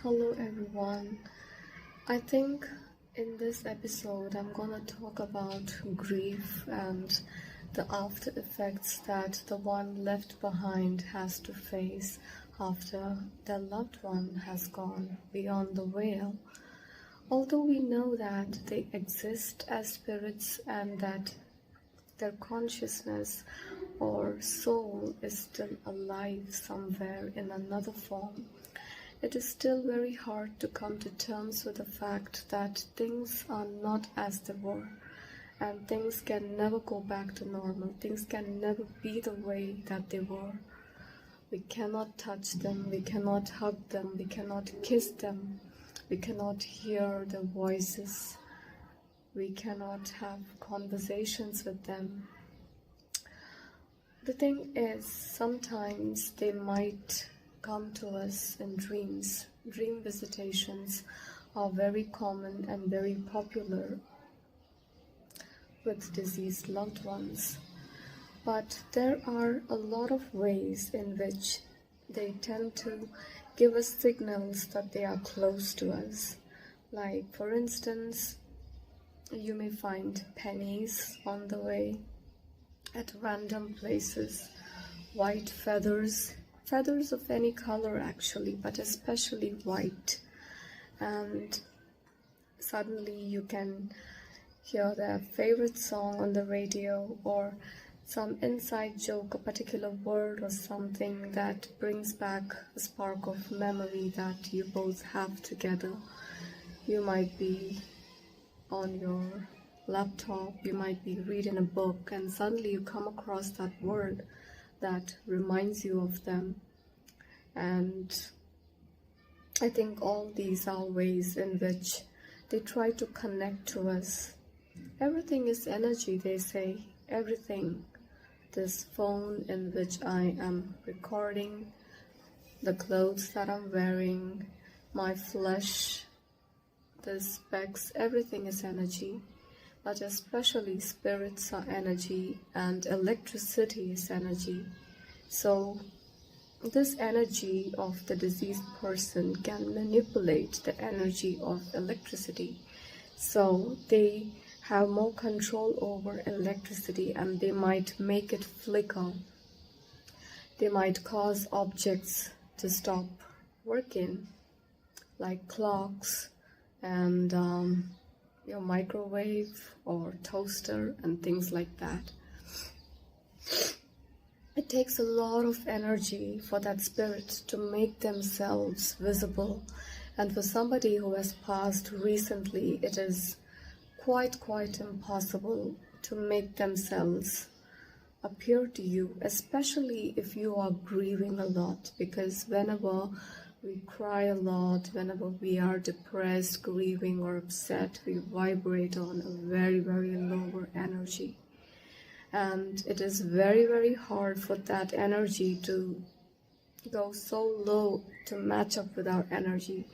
Hello everyone. I think in this episode I'm gonna talk about grief and the after effects that the one left behind has to face after their loved one has gone beyond the veil. Although we know that they exist as spirits and that their consciousness or soul is still alive somewhere in another form, it is still very hard to come to terms with the fact that things are not as they were, and things can never go back to normal. Things can never be the way that they were. We cannot touch them, we cannot hug them, we cannot kiss them, we cannot hear their voices, we cannot have conversations with them. The thing is, sometimes they might come to us in dreams. Dream visitations are very common and very popular with deceased loved ones. But there are a lot of ways in which they tend to give us signals that they are close to us. Like, for instance, you may find pennies on the way at random places, white feathers of any color actually, but especially white, and suddenly you can hear their favorite song on the radio or some inside joke, a particular word or something that brings back a spark of memory that you both have together. You might be on your laptop, you might be reading a book, and suddenly you come across that word that reminds you of them. And I think all these are ways in which they try to connect to us. Everything is energy, they say. Everything. This phone in which I am recording, the clothes that I'm wearing, my flesh, the specs, everything is energy. But especially spirits are energy and electricity is energy. So this energy of the deceased person can manipulate the energy of electricity. So they have more control over electricity and they might make it flicker. They might cause objects to stop working, like clocks and your microwave or toaster and things like that. It takes a lot of energy for that spirit to make themselves visible, and for somebody who has passed recently, it is quite impossible to make themselves appear to you, especially if you are grieving a lot, because whenever we cry a lot, whenever we are depressed, grieving or upset, we vibrate on a very lower energy. And it is very hard for that energy to go so low to match up with our energy.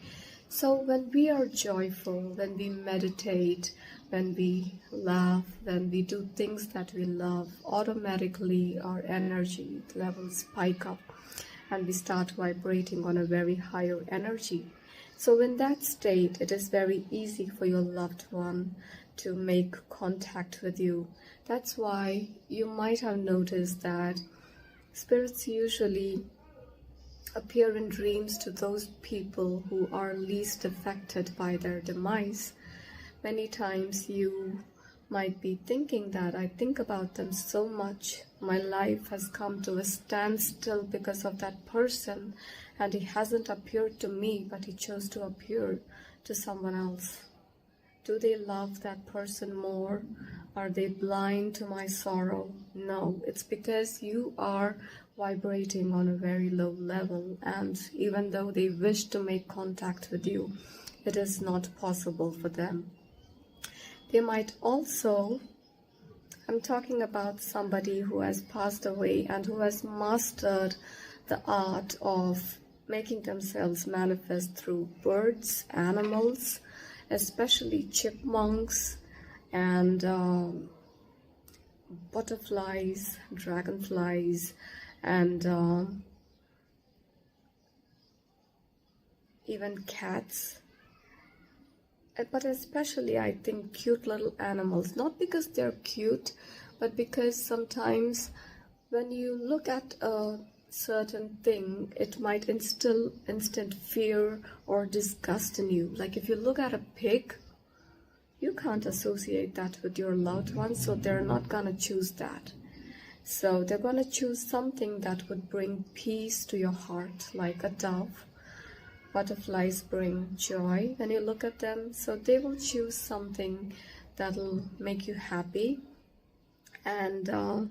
So when we are joyful, when we meditate, when we laugh, when we do things that we love, automatically our energy levels spike up and we start vibrating on a very higher energy. So in that state, it is very easy for your loved one to make contact with you. That's why you might have noticed that spirits usually appear in dreams to those people who are least affected by their demise. Many times you might be thinking that I think about them so much. My life has come to a standstill because of that person, and he hasn't appeared to me, but he chose to appear to someone else. Do they love that person more? Are they blind to my sorrow? No, it's because you are vibrating on a very low level, and even though they wish to make contact with you, it is not possible for them. They might also, I'm talking about somebody who has passed away and who has mastered the art of making themselves manifest through birds, animals, especially chipmunks and butterflies, dragonflies, and even cats, but especially I think cute little animals, not because they're cute, but because sometimes when you look at a certain thing, it might instill instant fear or disgust in you. Like if you look at a pig, you can't associate that with your loved ones, so they're not gonna choose that. So they're gonna choose something that would bring peace to your heart, like a dove. Butterflies bring joy when you look at them, so they will choose something that'll make you happy. And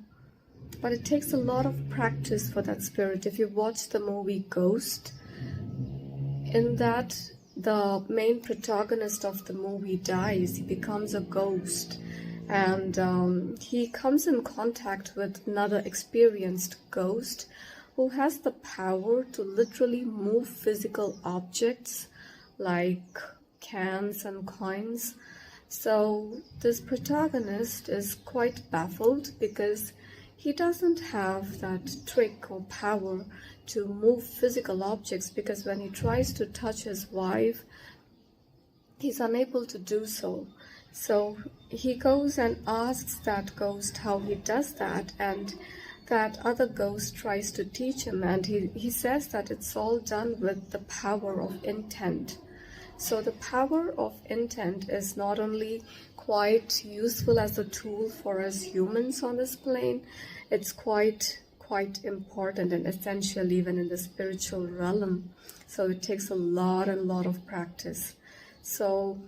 but it takes a lot of practice for that spirit. If you watch the movie Ghost, in that the main protagonist of the movie dies, he becomes a ghost, and he comes in contact with another experienced ghost who has the power to literally move physical objects like cans and coins. So this protagonist is quite baffled because he doesn't have that trick or power to move physical objects, because when he tries to touch his wife, he's unable to do so. So he goes and asks that ghost how he does that, and that other ghost tries to teach him, and he says that it's all done with the power of intent. So the power of intent is not only quite useful as a tool for us humans on this plane, it's quite important and essential even in the spiritual realm. So it takes a lot of practice. So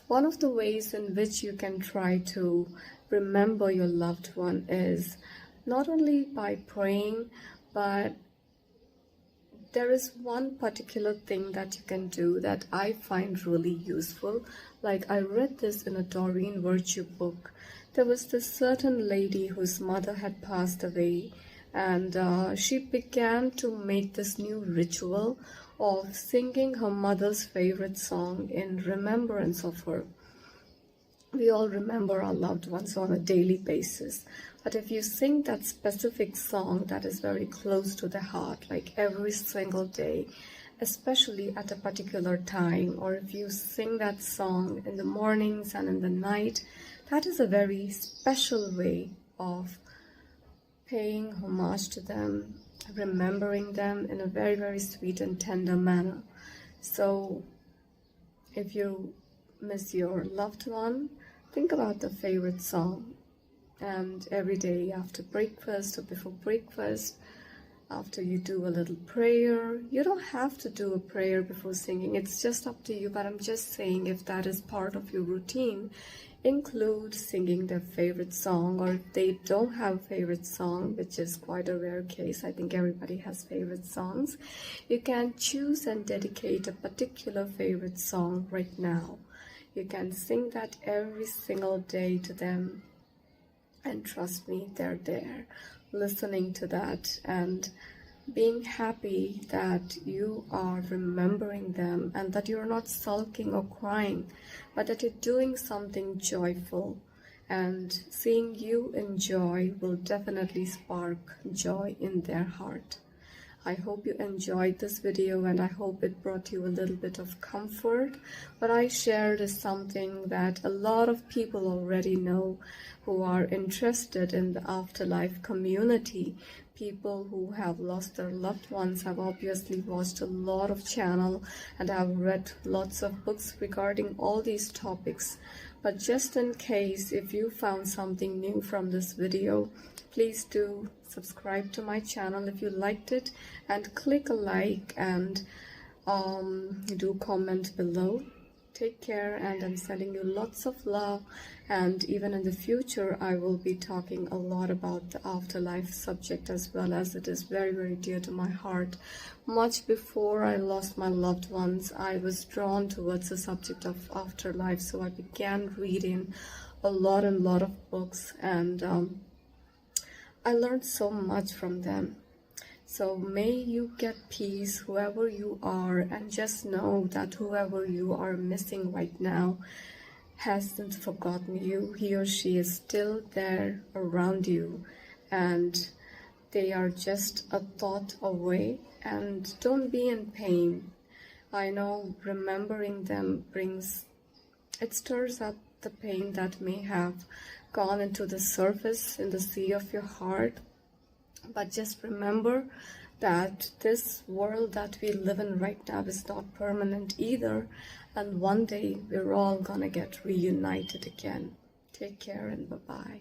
one of the ways in which you can try to remember your loved one is not only by praying, but there is one particular thing that you can do that I find really useful. Like I read this in a Doreen Virtue book. There was this certain lady whose mother had passed away, and she began to make this new ritual of singing her mother's favorite song in remembrance of her. We all remember our loved ones on a daily basis, but if you sing that specific song that is very close to the heart, like every single day, especially at a particular time, or if you sing that song in the mornings and in the night, that is a very special way of paying homage to them, remembering them in a very sweet and tender manner. So if you miss your loved one, think about the favorite song, and every day after breakfast or before breakfast, after you do a little prayer, you don't have to do a prayer before singing, it's just up to you, but I'm just saying if that is part of your routine, include singing their favorite song. Or if they don't have a favorite song, which is quite a rare case, I think everybody has favorite songs, you can choose and dedicate a particular favorite song right now. You can sing that every single day to them, and trust me, they're there listening to that and being happy that you are remembering them, and that you're not sulking or crying, but that you're doing something joyful. And seeing you enjoy will definitely spark joy in their heart. I hope you enjoyed this video, and I hope it brought you a little bit of comfort. What I shared is something that a lot of people already know who are interested in the afterlife community. People who have lost their loved ones have obviously watched a lot of channel and have read lots of books regarding all these topics. But just in case, if you found something new from this video, please do subscribe to my channel if you liked it, and click a like, and do comment below. Take care, and I'm sending you lots of love. And even in the future, I will be talking a lot about the afterlife subject, as well as it is very dear to my heart. Much before I lost my loved ones, I was drawn towards the subject of afterlife, so I began reading a lot of books, and I learned so much from them. So may you get peace whoever you are, and just know that whoever you are missing right now hasn't forgotten you. He or she is still there around you, and they are just a thought away. And don't be in pain. I know remembering them brings, it stirs up the pain that may have gone into the surface in the sea of your heart. But just remember that this world that we live in right now is not permanent either. And one day we're all gonna get reunited again. Take care and bye bye.